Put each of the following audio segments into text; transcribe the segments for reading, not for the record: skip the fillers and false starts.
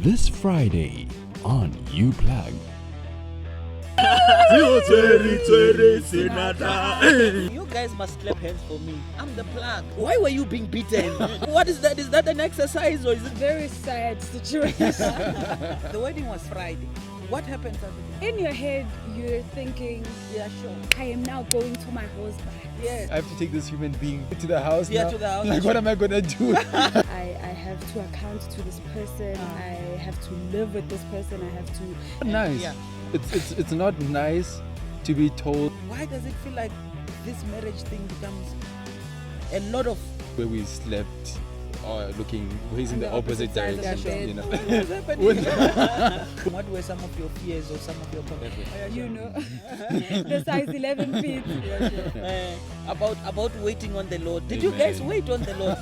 This Friday on Uplug. You guys must clap hands for me. I'm the plug. Why were you being beaten? What is that? Is that an exercise or is it Very sad situation. The wedding was Friday. What happened Saturday? In your head, you're thinking, Yeah, sure. I am now going to my husband. Yeah. I have to take this human being to the house Yeah, now. to the house. Like, what am I gonna do? I have to account to this person. I have to live with this person. I have to. Nice. Yeah. It's not nice to be told Why does it feel like this marriage thing becomes a lot of where we slept or looking ways in the opposite side of the direction. bed. You know. what's happening? What were some of your fears or some of your concerns? You know, the size 11 feet. About waiting on the Lord. Did you guys wait on the Lord?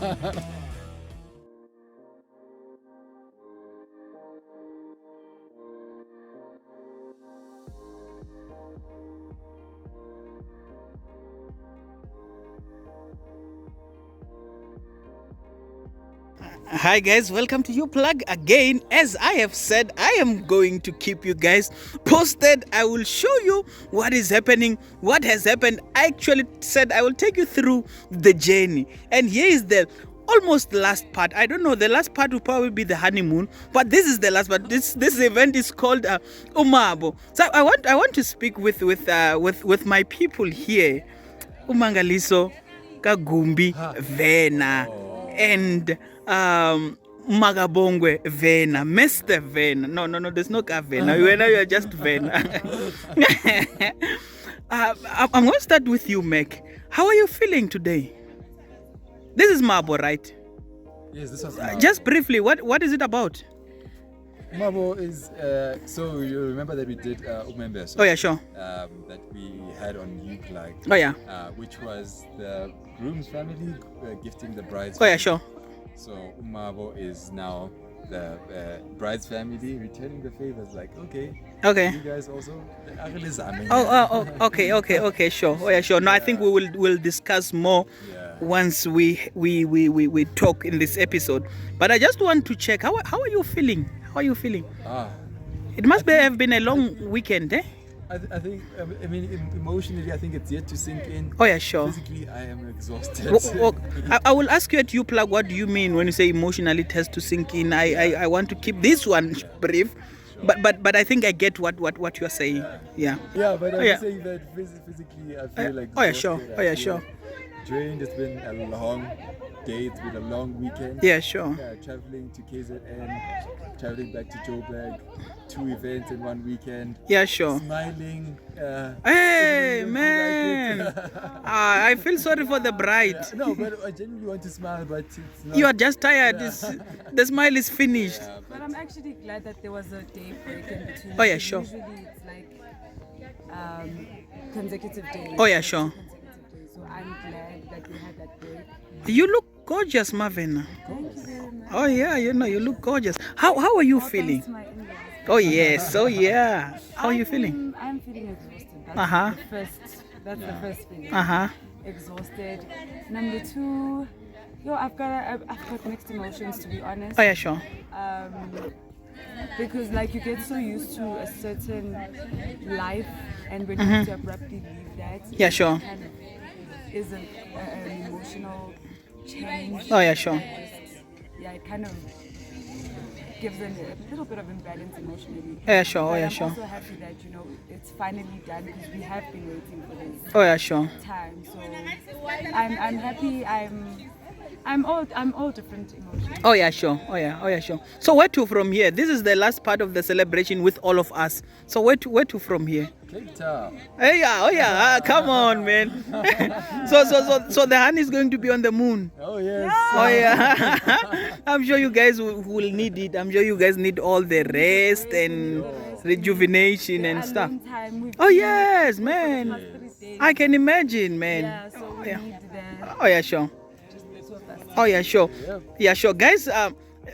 Hi guys, welcome to Uplug again. As I have said, I am going to keep you guys posted. I will show you what is happening, what has happened. I actually said I will take you through the journey. And here is the almost last part. I don't know, the last part will probably be the honeymoon, but this is the last part. This event is called Mabo. So I want to speak with my people here. Umangaliso, Kagumbi, Vena, and Makabongwe Vena, Mr. Vena. No, there's no Vena. You are just Vena. I'm going to start with you, Mac. How are you feeling today? This is Mabo, right? Yes, this was Mabo. Just briefly, what is it about? Mabo is so you remember that we did Umembeso. Oh yeah, sure. That we had on Uplug. Oh yeah. Which was the groom's family gifting the bride's. Oh yeah, family. sure. So Mabo is now the bride's family returning the favors. Like, okay, Okay. you guys also. Oh, okay, sure. Oh yeah, sure. No, I think we'll discuss more once we talk in this episode. But I just want to check how are you feeling? How are you feeling? It must have been a long weekend, eh? I think, I mean, emotionally, I think it's yet to sink in. Oh yeah, sure. Physically, I am exhausted. I will ask you at Uplug, what do you mean when you say emotionally it has to sink in? I want to keep this one brief, but I think I get what you are saying. Yeah. Yeah, but I'm yeah. saying that physically, I feel like. Oh yeah, sure. Oh yeah, sure. Drained. It's been a long day. It's been a long weekend. Yeah, sure. Traveling to KZN, traveling back to Joburg, 2 events in 1 weekend. Yeah, sure. Smiling. Hey man, I feel sorry for the bride. No, but I genuinely want to smile, but it's not. You are just tired. The smile is finished. But I'm actually glad that there was a day break in between. Oh yeah, sure. Usually it's like consecutive days. Oh yeah, sure. So I'm glad that we had that break. You look gorgeous, Marvin. Thank you very much. Oh yeah, you look gorgeous. How are you feeling? Thanks to my in-laws. Oh yes, oh yeah. How are you feeling? I'm feeling exhausted. That's Uh-huh. That's the first feeling. Uh-huh. Exhausted. Number 2, I've got mixed emotions, to be honest. Oh yeah, sure. Because like you get so used to a certain life, and when you have to abruptly leave that, Yeah, sure. it kind of is an emotional change. Oh yeah, sure. It kind of gives a little bit of imbalance emotionally. Yeah, sure. Oh But yeah, I'm sure. also happy that it's finally done, because we have been waiting for this Oh yeah, sure. time. So I'm happy. I'm all different emotions. Oh yeah, sure. Oh yeah, sure. So where to from here? This is the last part of the celebration with all of us. So where to from here? Cape Town. Hey, yeah, oh yeah. Come on, man. so the honey is going to be on the moon. Oh yes. Oh yeah. I'm sure you guys will need it. I'm sure you guys need all the rest and rejuvenation and stuff. Oh yes, man. I can imagine, man. Yeah, so we need the Oh yeah, sure. two of us. Oh yeah, sure. Yeah, sure. Guys,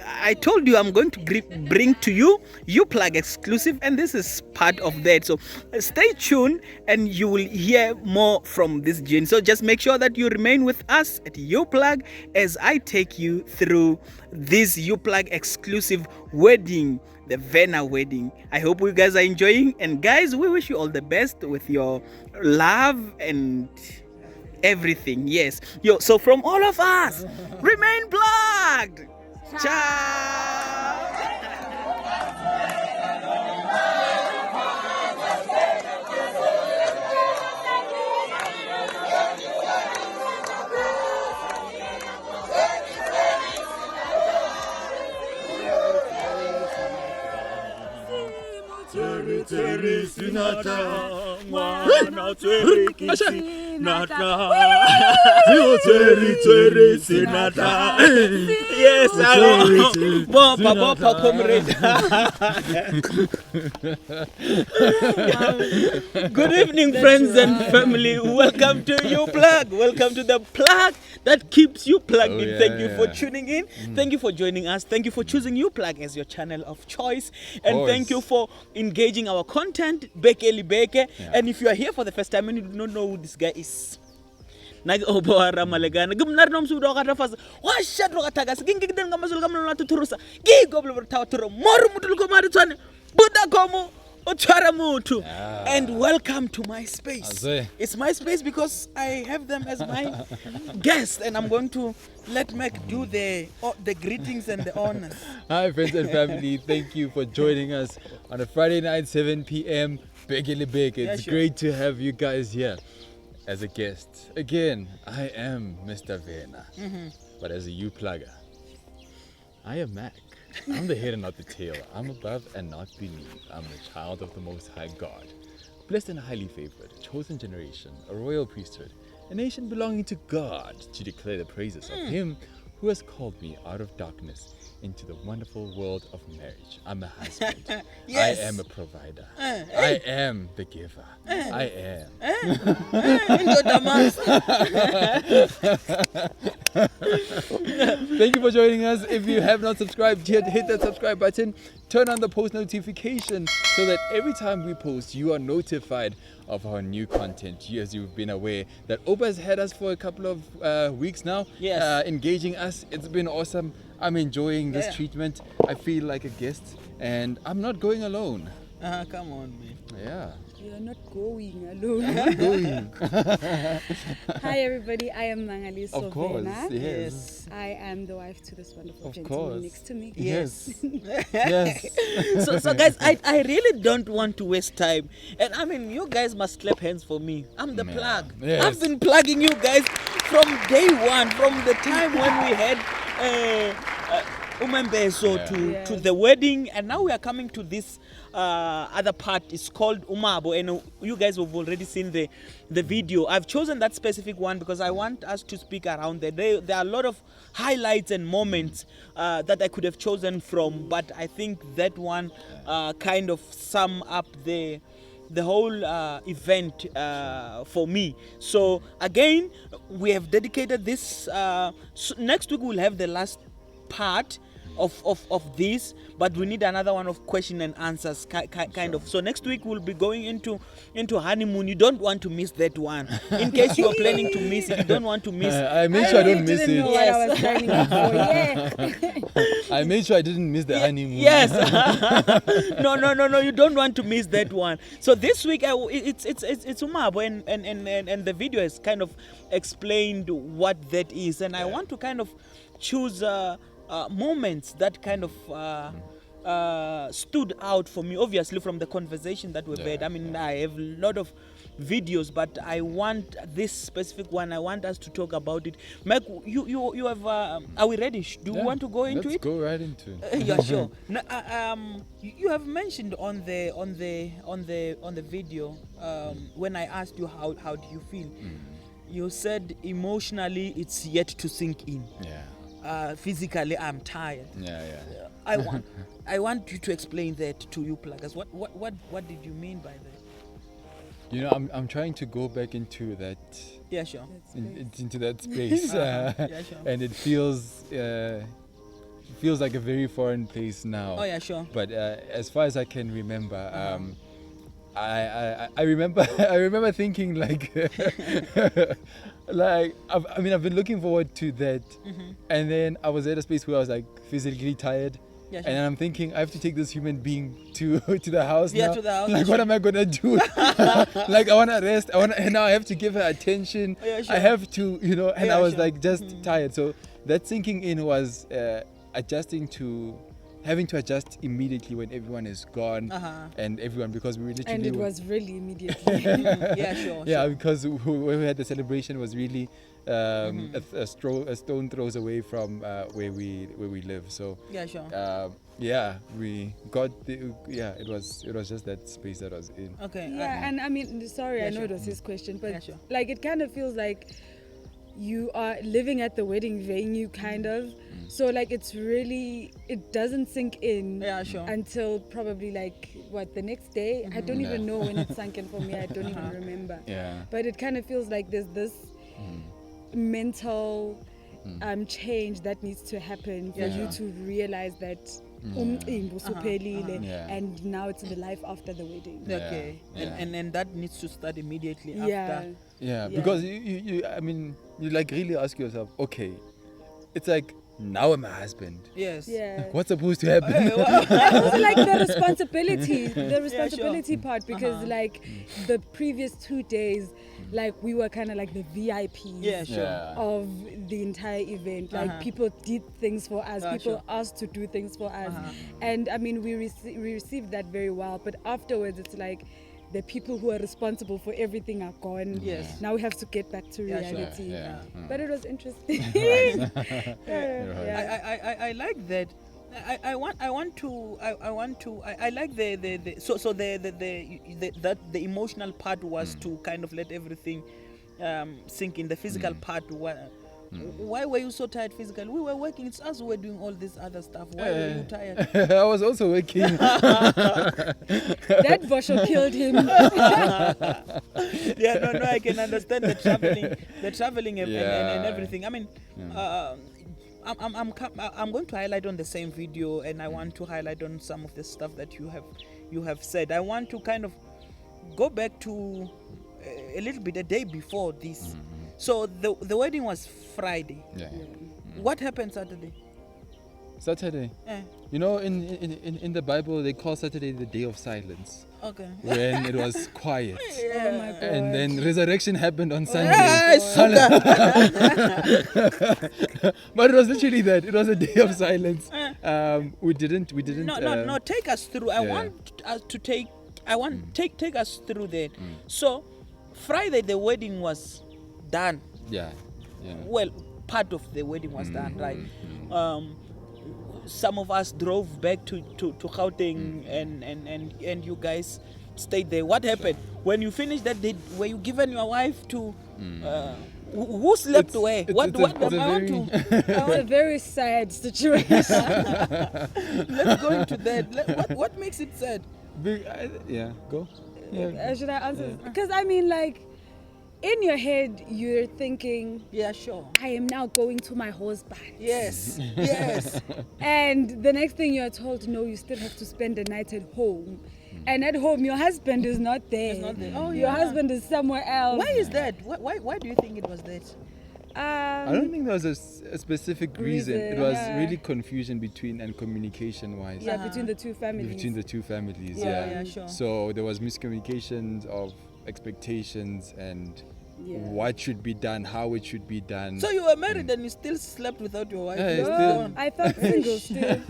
I told you I'm going to bring to you Uplug exclusive, and this is part of that. So stay tuned and you will hear more from this journey. So just make sure that you remain with us at Uplug as I take you through this Uplug exclusive wedding, the Vena wedding. I hope you guys are enjoying, and guys, we wish you all the best with your love and everything. Yes. So from all of us, remain plugged. Ciao. Tseri sinata, mwana tseri kisinata. Tseri sinata. Yes, Bopa, comrade. Good evening, friends and family. Welcome to Uplug. Welcome to the plug that keeps you plugged in. Thank you for tuning in. Thank you for joining us. Thank you for choosing Uplug as your channel of choice. And thank you for engaging our content, Bekeli Beke. And if you are here for the first time and you do not know who this guy is, nag obora malegana gumnar nom sudo kata fas washat ro kata gas ging den ngamasul gamno latu turusa gi goblo tawturo moru mutul ko mari tsane buda komo otara mutu. And welcome to my space. It's my space because I have them as my guests, and I'm going to let Mac do the greetings and the honors. Hi friends and family, thank you for joining us on a Friday night 7 p.m. Begele Bake. It's great to have you guys here as a guest. Again, I am Mr. Vena, but as a U-plugger, I am Mac. I'm the head and not the tail. I'm above and not beneath. I'm a child of the Most High God, blessed and highly favored, chosen generation, a royal priesthood, a nation belonging to God, to declare the praises of Him who has called me out of darkness into the wonderful world of marriage. I'm a husband. Yes. I am a provider. I am the giver. I am. Thank you for joining us. If you have not subscribed yet, hit that subscribe button. Turn on the post notification so that every time we post, you are notified of our new content. As you've been aware that Opa has had us for a couple of weeks now, engaging us. It's been awesome. I'm enjoying this treatment. I feel like a guest, and I'm not going alone. Come on, man. Yeah. You're not going alone. I'm going. Hi everybody, I am Mangali Of course, Sovena. yes. I am the wife to this wonderful Of gentleman course. next to me. Yes. Yes. So guys, I really don't want to waste time. And I mean, you guys must clap hands for me. I'm the plug. Yes. I've been plugging you guys from day one, from the time when we had Umembeso to the wedding, and now we are coming to this other part. It's called Mabo, and you guys have already seen the video. I've chosen that specific one because I want us to speak around there. There are a lot of highlights and moments that I could have chosen from, but I think that one kind of sum up the whole event for me. So again, we have dedicated this. So next week we'll have the last part of this, but we need another one of question and answers kind of. So next week we'll be going into honeymoon. You don't want to miss that one. In case you are planning to miss it, you don't want to miss it. I made sure I don't miss didn't know it. what I was planning for. Yeah. I made sure I didn't miss the honeymoon. Yes. No. You don't want to miss that one. So this week it's Mabo, and the video has kind of explained what that is, and I want to kind of choose moments that kind of stood out for me, obviously from the conversation that we've had. I mean, I have a lot of videos, but I want this specific one. I want us to talk about it. Mac, you have. Are we ready? Do you want to go into Let's it? go right into it. Yeah, sure. Now, you have mentioned on the video when I asked you how do you feel, you said emotionally it's yet to sink in. Yeah. Physically I'm tired. Yeah. I want you to explain that to you pluggers. What did you mean by that? You know, I'm trying to go back into that. Yeah, sure. Into that space, Yeah, sure. and it feels feels like a very foreign place now. Oh yeah, sure. But as far as I can remember, I remember I remember thinking like like I've been looking forward to that, and then I was at a space where I was like physically tired. Yeah, sure. And I'm thinking I have to take this human being to the house Yeah, now. to the house. Like, what am I gonna do? Like, I wanna rest. And now I have to give her attention. Yeah, sure. I have to, And Yeah, I was sure. like just tired. So that sinking in was having to adjust immediately when everyone is gone and everyone, because we were literally. And it was really immediately. Yeah, sure. Yeah, sure. because when we had the celebration was really a stone throws away from where we live. So Yeah, sure. we got it was just that space that I was in. Okay. Yeah, and I mean, sorry, Yeah, I know sure. it was his question, but Yeah, sure. like it kind of feels like you are living at the wedding venue, kind of. So like it doesn't sink in Yeah, sure. until probably like the next day. I don't even Yeah. know when it sunk in for me. I don't even remember. Yeah. But it kind of feels like there's this mental change that needs to happen for Yeah, you sure. to realize that umcimbi usuphelile, Yeah. and now it's the life after the wedding. Okay. Yeah. And that needs to start immediately Yeah. after. Yeah, Yeah. because you like really ask yourself, okay, it's like, now I'm a husband. Yes. Yeah. What's supposed to happen? And also like the responsibility part, because like the previous 2 days, like we were kind of like the VIPs Yeah, sure. Yeah. of the entire event. Like people did things for us, people Sure. asked to do things for us, and I mean we received that very well. But afterwards, it's like the people who are responsible for everything are gone. Yes. Now we have to get back to Yeah, sure. reality. Yeah. But it was interesting. Yeah. I like that. I like the emotional part was to kind of let everything sink in. The physical part, why were you so tired physically? We were working. It's us who were doing all this other stuff. Why were you tired? I was also working. That Vosho killed him. Yeah, no, I can understand the traveling and everything. I mean, I'm going to highlight on the same video, and I want to highlight on some of the stuff that you have said. I want to kind of go back to a little bit a day before this. So the wedding was Friday. Yeah. What happened Saturday? Saturday. In the Bible they call Saturday the day of silence, Okay. when it was quiet. Oh my God. And then resurrection happened on Sunday. But it was literally that. It was a day of silence. We didn't. No. Take us through. I want take us through that. So Friday the wedding was done. Yeah. Well, part of the wedding was done, right? Some of us drove back to Gauteng, and you guys stayed there. What happened when you finished that day? Were you given your wife to? Who slept where? What it's a It's a very sad situation. Let's go into that. What makes it sad? Go. Should I answer? Because I mean, like, in your head, you're thinking, Yeah, sure. I am now going to my husband. Yes. And the next thing you're told, no, you still have to spend the night at home. And at home, your husband is not there. He's not there. Oh, Your yeah. husband is somewhere else. Why is that? Why do you think it was that? I don't think there was a specific reason. It was yeah. really confusion between and communication wise. Yeah, between the two families. Between the two families. Yeah, sure. So there was miscommunications of expectations and what should be done, how it should be done. So you were married and you still slept without your wife? Yeah, You still- were- I felt single still.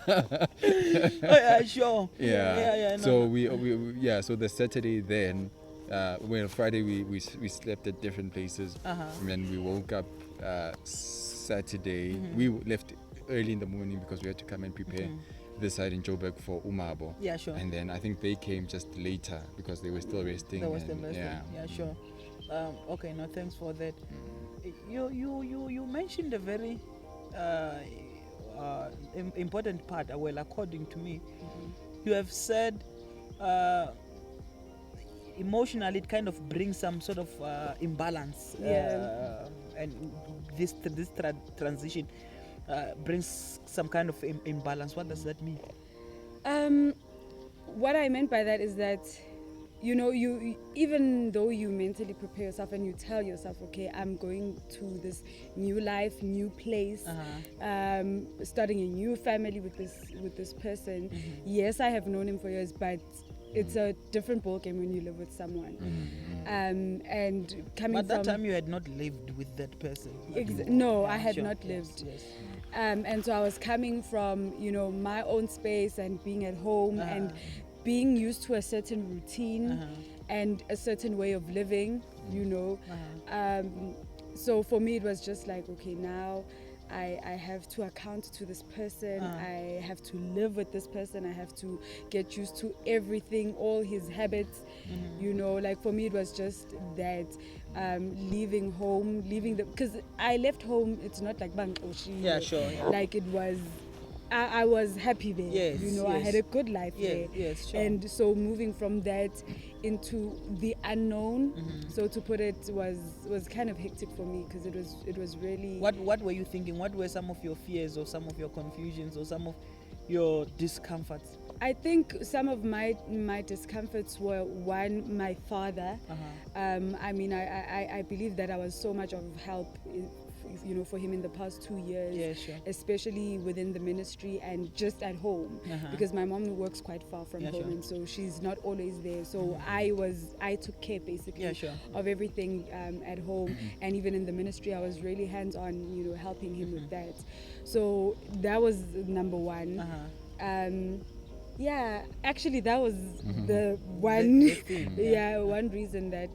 Oh, yeah, sure. Yeah. No, So no. we so the Saturday then, Friday we slept at different places, and then we woke up Saturday. We left early in the morning because we had to come and prepare this side in Joburg for Mabo. Yeah, sure. And then I think they came just later because they were still resting. That was and, the best. Yeah, sure. Okay, no, thanks for that. You mentioned a very important part. Well, according to me, you have said emotionally it kind of brings some sort of imbalance. and this transition brings some kind of imbalance. What does that mean? What I meant by that is that, you even though you mentally prepare yourself and you tell yourself, okay, I'm going to this new life, new place, starting a new family with this person. Yes, I have known him for years, but it's a different ballgame when you live with someone. And coming But that from, time you had not lived with that person. no, I had Sure. not Yes, lived. yes. And so I was coming from, my own space and being at home and being used to a certain routine and a certain way of living, So for me, it was just like, okay, now I have to account to this person. I have to live with this person. I have to get used to everything, all his habits. Like for me, it was just that leaving home, because I left home. It's not like bang oshi. Yeah, sure. Yeah. Like it was. I was happy there. Yes, I yes. had a good life there. Yes, sure. And so moving from that into the unknown, so to put it, was kind of hectic for me, because it was really. What were you thinking? What were some of your fears or some of your confusions or some of your discomforts? I think some of my discomforts were, one, my father. I believe that I was so much of help for him in the past 2 years. Yeah, sure. Especially within the ministry and just at home, because my mom works quite far from home, sure. and so she's not always there. So I took care basically Sure. of everything at home, and even in the ministry I was really hands-on, helping him with that. So that was number one. Yeah, actually that was the one The thing, one reason that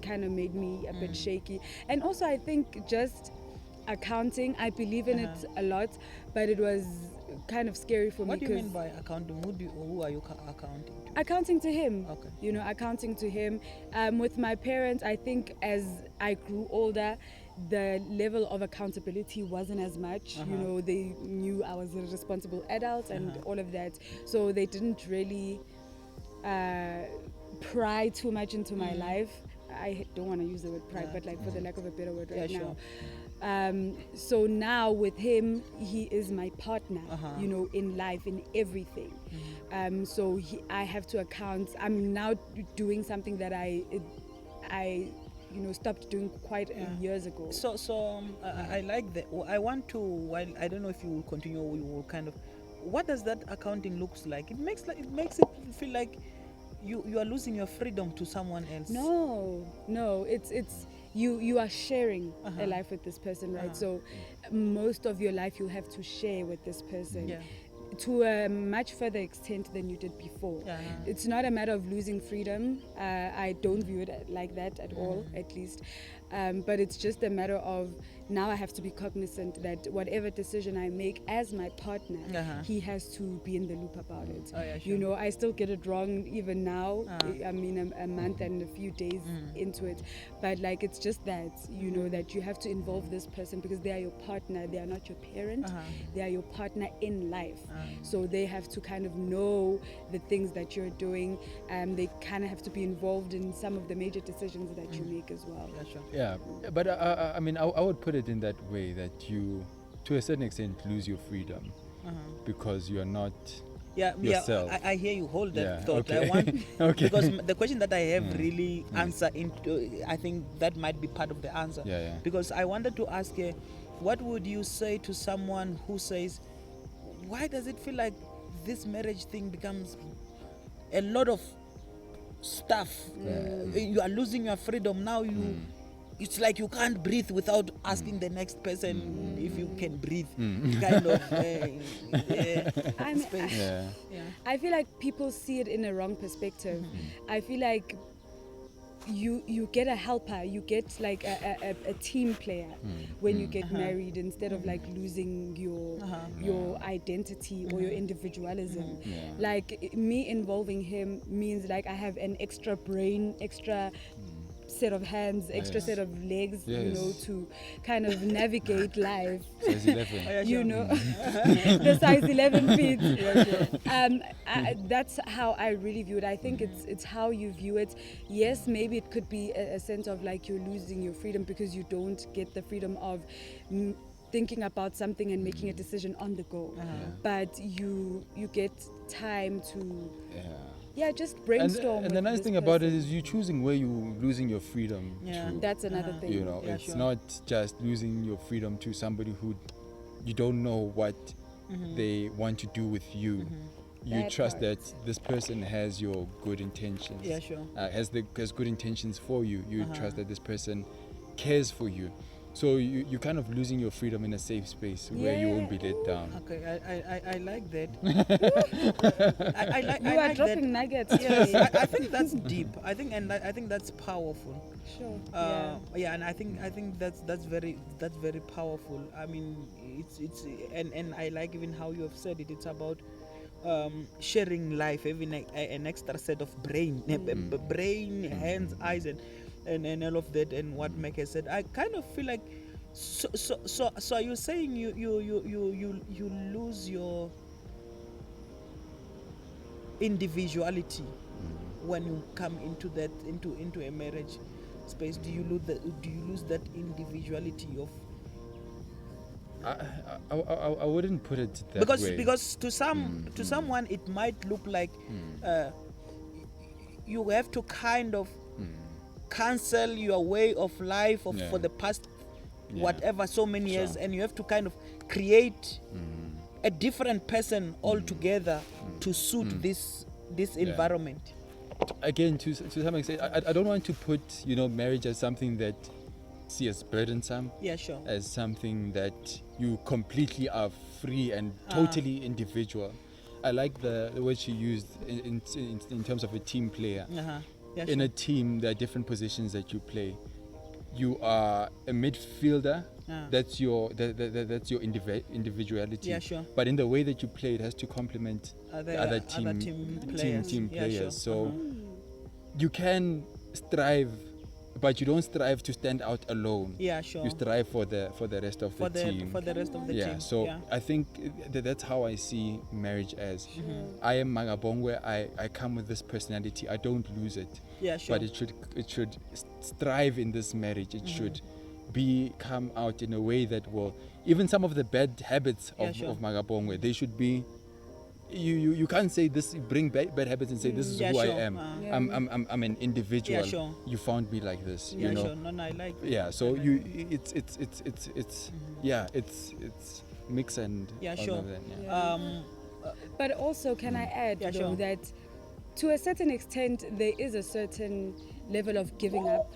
kind of made me a bit shaky. And also I think just accounting, I believe in it a lot, but it was kind of scary for What me. do you mean by accounting? Who are you accounting to? Accounting to him. Okay. Accounting to him. With my parents, I think as I grew older, the level of accountability wasn't as much. They knew I was a responsible adult and all of that. So they didn't really pry too much into my life. I don't want to use the word pride, but like for the lack of a better word right Yeah, now. So now with him, he is my partner, in life, in everything. So I have to account. I'm now doing something that I stopped doing quite years ago. So I like that. I want to. While I don't know if you will continue or you will kind of. What does that accounting looks like? It makes it feel like you are losing your freedom to someone else. No, it's you are sharing a life with this person, right? So most of your life you have to share with this person. To a much further extent than you did before. It's not a matter of losing freedom. I don't view it like that at all, at least. But it's just a matter of, now I have to be cognizant that whatever decision I make as my partner, he has to be in the loop about it. Sure. I still get it wrong even now. I mean, a month and a few days into it. But like, it's just that, that you have to involve this person because they are your partner. They are not your parent. They are your partner in life. So they have to kind of know the things that you're doing. They kind of have to be involved in some of the major decisions that you make as well. Yeah, but I mean, I would put it in that way that you, to a certain extent, lose your freedom because you are not yourself. I hear you. Hold that thought. Okay. I want because the question that I have really answer into. I think that might be part of the answer. Because I wanted to ask you, what would you say to someone who says, why does it feel like this marriage thing becomes a lot of stuff? You are losing your freedom now. It's like you can't breathe without asking the next person if you can breathe. Kind of space. I feel like people see it in a wrong perspective. I feel like you get a helper, you get like a team player when you get married, instead of like losing your identity or your individualism. Like me involving him means like I have an extra brain, extra set of hands, extra Yes. set of legs, you Yes. know, to kind of navigate life. Size 11. You know, the size 11 feet. That's how I really view it. I think it's how you view it. Yes, maybe it could be a sense of like you're losing your freedom because you don't get the freedom of thinking about something and making a decision on the go. But you get time to just brainstorm. And the with nice this thing about it person. is you choosing where you losing your freedom to. That's another thing. You know, Yeah, it's sure. not just losing your freedom to somebody who you don't know what they want to do with you. You That trust part. that this person has your good intentions. Yeah, sure. Has good intentions for you. You trust that this person cares for you. So you're kind of losing your freedom in a safe space where you won't be let down. Okay, I like that. I like. You I are like dropping that. nuggets. Yes, today. I think that's deep. I think that's powerful. Sure. Yeah, and I think that's very powerful. I mean, it's and I like even how you have said it. It's about sharing life, having an extra set of brain, brain, hands, eyes, and all of that. And what Meg has said, I kind of feel like. So are you saying you lose your individuality when you come into a marriage space? Do you lose that individuality of I wouldn't put it that way. because to someone it might look like you have to kind of cancel your way of life for the past whatever so many years, and you have to kind of create a different person altogether to suit this environment. Again, to some extent, I don't want to put marriage as something that see as burdensome. Yeah, sure. As something that you completely are free and totally individual. I like the word she used in terms of a team player. Yeah, In sure. a team, there are different positions that you play. You are a midfielder. That's your individuality. Yeah, sure. But in the way that you play, it has to complement the other team players. team Yeah, players. sure. So you can strive, but you don't strive to stand out alone. Yeah, sure. You strive for the rest of the team. For the rest of the team. Yeah, so I think that's how I see marriage as. I am Makabongwe. I come with this personality. I don't lose it. Yeah, sure. But it should strive in this marriage. It should come out in a way that will, even some of the bad habits of Makabongwe, they should be. You can't say this, bring bad habits and say this is who I am. I'm an individual. Yeah, sure. You found me like this. Yeah, you know. sure. No, I like that. Yeah, so it's mix and Yeah, all sure. of that, yeah. But also, can I add Yeah, though sure. that to a certain extent there is a certain level of giving up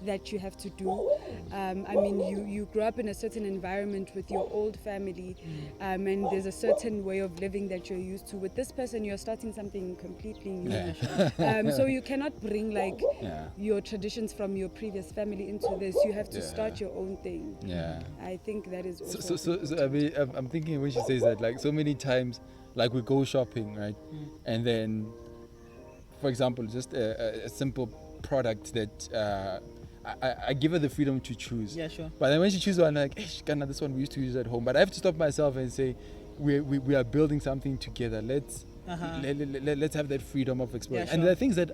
that you have to do. I mean, you grew up in a certain environment with your old family, and there's a certain way of living that you're used to. With this person, you're starting something completely new. So you cannot bring like your traditions from your previous family into this. You have to start your own thing. Yeah. I think that is also So I mean, I'm thinking when she says that, like so many times, like we go shopping, right? And then, for example, just a simple product that I give her the freedom to choose. Yeah, sure. But then when she chooses one, like, hey, Shikana, this one we used to use at home. But I have to stop myself and say, we are building something together. Let's have that freedom of exploring. Yeah, And sure. there are things that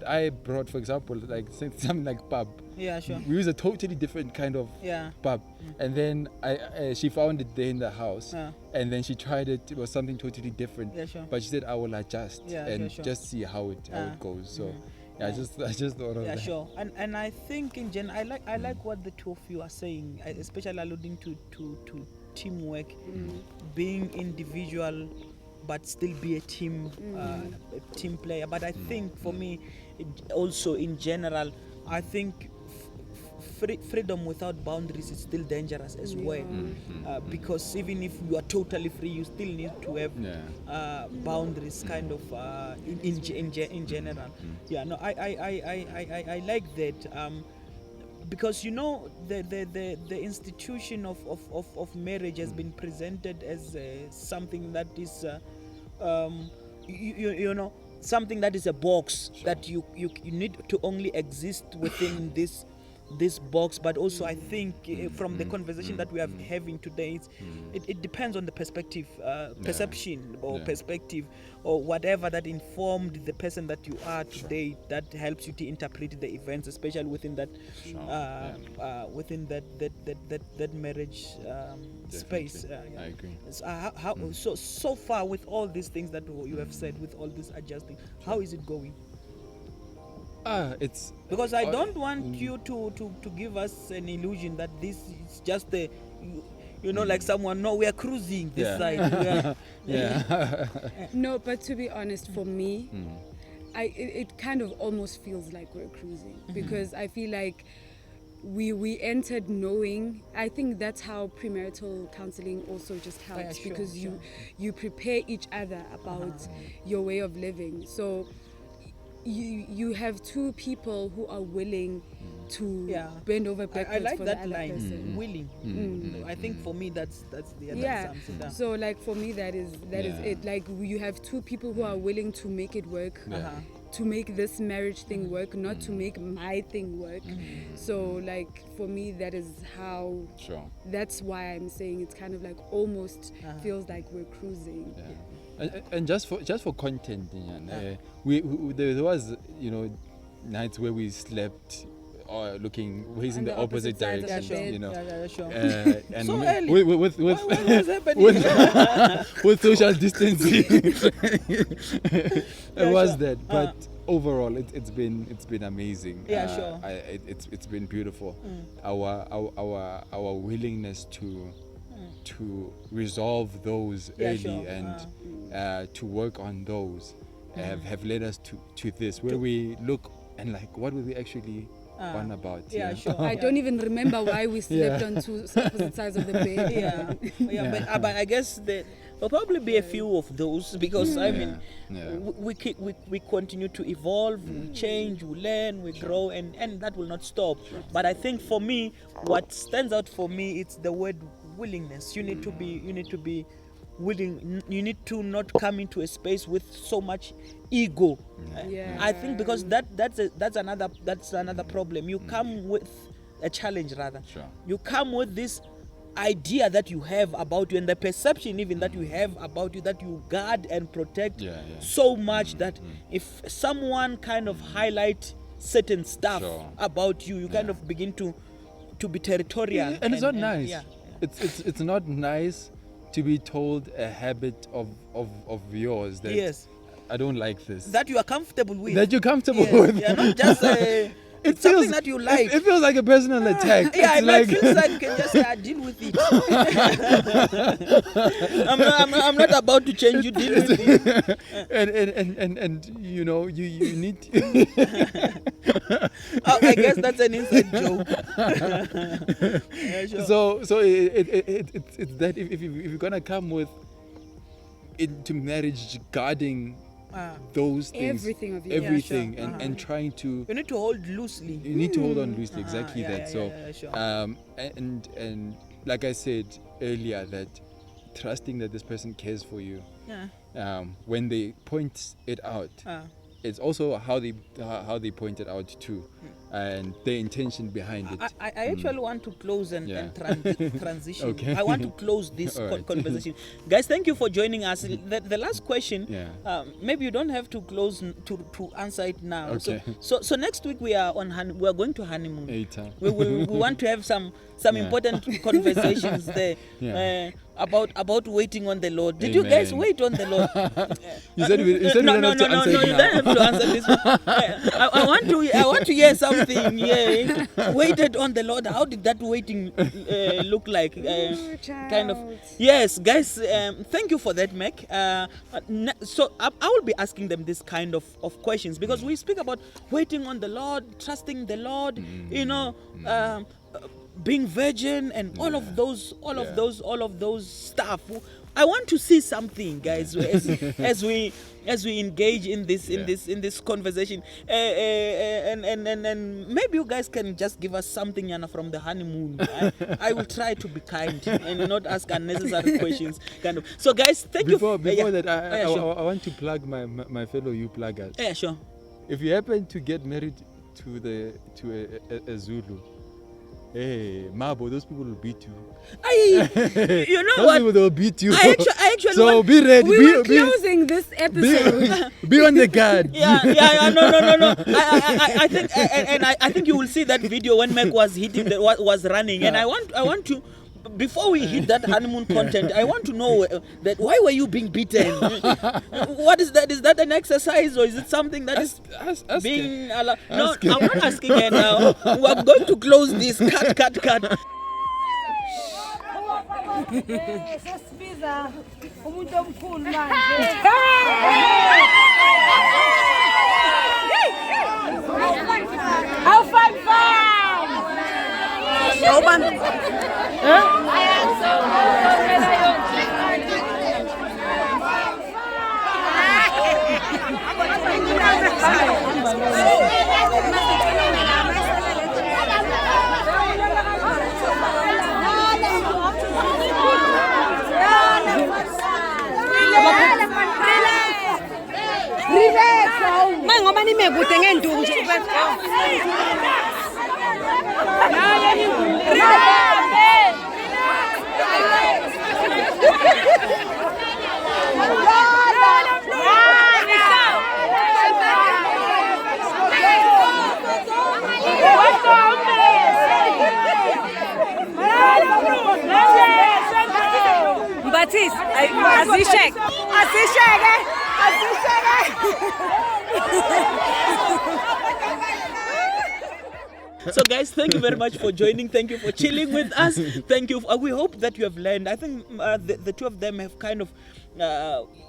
I brought, for example, like something like pub. Yeah, sure. We use a totally different kind of pub, and then she found it there in the house, and then she tried it. It was something totally different. Yeah, sure. But she said, "I will adjust and sure. just see how it goes." So, I just thought of Yeah, that. sure. And I think in general, I like what the two of you are saying, especially alluding to teamwork, being individual, but still be a team player. But I think for me, also in general, I think freedom without boundaries is still dangerous as well, because even if you are totally free, you still need to have boundaries, kind of in general. Yeah, no, I like that, because the institution of marriage has been presented as something that is something that is a box that you need to only exist within this box. But also I think from the conversation that we are having today, it depends on the perspective, perception or perspective or whatever that informed the person that you are today, that helps you to interpret the events, especially within that within that marriage space. I agree. So far with all these things that you have said, with all this adjusting, how is it going? It's Because I don't want you to give us an illusion that this is just a, like someone. No, we are cruising this side. We are, No, but to be honest, for me, it kind of almost feels like we're cruising, because I feel like we entered knowing. I think that's how premarital counseling also just helps, because you prepare each other about your way of living. So you have two people who are willing to bend over backwards I like for that the other line, person. willing. I think for me that's the other something. So like for me that is it. Like you have two people who are willing to make it work, to make this marriage thing work, not to make my thing work. So like for me that is how. That's why I'm saying it's kind of like almost feels like we're cruising. And just for content, we there was nights where we slept facing the opposite direction, and so early. with what was happening? with social distancing. It was that, but overall it's been amazing. It's been beautiful. Our willingness to resolve those early and to work on those have led us to this, where we look and like, what were we actually on about? I don't even remember why we slept on two opposite sides of the bed. But I guess there will probably be a few of those, because I mean we continue to evolve, we change, we learn, we grow, and that will not stop. But I think for me, what stands out for me, it's the word willingness. You need to be willing. You need to not come into a space with so much ego. I think because that's another problem. You come with a challenge, rather. You come with this idea that you have about you, and the perception even that you have about you, that you guard and protect so much that if someone kind of highlight certain stuff about you, you kind of begin to be territorial, and it's not nice. It's not nice to be told a habit of yours that I don't like this, that you are comfortable with, that you're comfortable with. Not just it's something that you like. It feels like a personal attack. It feels like you can just say, I deal with it. I'm not about to change you. Deal with it. and you need to I guess that's an inside joke. So it's that if you're gonna come into marriage guarding those things, everything, and trying to, you need to hold loosely. You need to hold on loosely, exactly that. And like I said earlier, that trusting that this person cares for you, when they point it out, it's also how they point it out too, and the intention behind it. I actually want to close and transition. Okay. I want to close this conversation. Guys, thank you for joining us. The last question, maybe you don't have to close to answer it now. Okay. So next week we are going to honeymoon. We want to have some important conversations there. About waiting on the Lord. Did you guys wait on the Lord? You said we don't have to answer it now. You don't have to answer this one. I want to hear something. Waited on the Lord. How did that waiting look like? Kind of. Yes, guys. Thank you for that, Mac. So I will be asking them this kind of questions, because we speak about waiting on the Lord, trusting the Lord. being virgin and all of those stuff. I want to see something, guys, as we engage in this conversation, and maybe you guys can just give us something, Yana, from the honeymoon. I will try to be kind and not ask unnecessary questions, kind of. So, guys, thank you. Before that, sure. I want to plug my fellow you pluggers. Yeah, sure. If you happen to get married to a Zulu, hey, Mabo, those people will beat you. You know those what? people, they'll beat you. I actually so be ready. We were closing this episode. Be on the guard. No. I think, and I think you will see that video when Mac was hitting, was running, and I want to. Before we hit that honeymoon content, I want to know that why were you being beaten? What is that? Is that an exercise or is it something that is being allowed? No, I'm not asking her now. We're going to close this. Cut. So, guys, thank you very much for joining. Thank you for chilling with us. Thank you. We hope that you have learned. I think the two of them have kind of,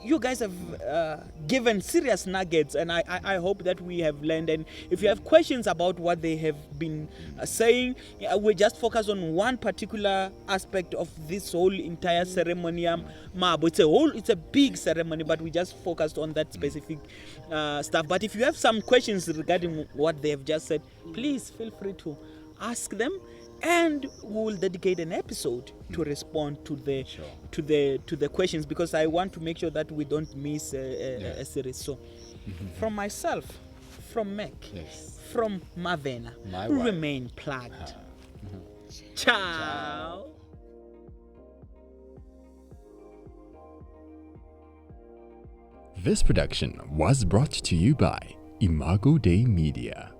you guys have given serious nuggets, and I hope that we have learned. And if you have questions about what they have been saying, we just focus on one particular aspect of this whole entire ceremony. Mabo, it's a big ceremony, but we just focused on that specific stuff. But if you have some questions regarding what they have just said, please feel free to ask them, and we will dedicate an episode to respond to the questions, because I want to make sure that we don't miss a series. So, from myself, from Mac, from Mavena, remain plugged. Ciao. This production was brought to you by Imago Day Media.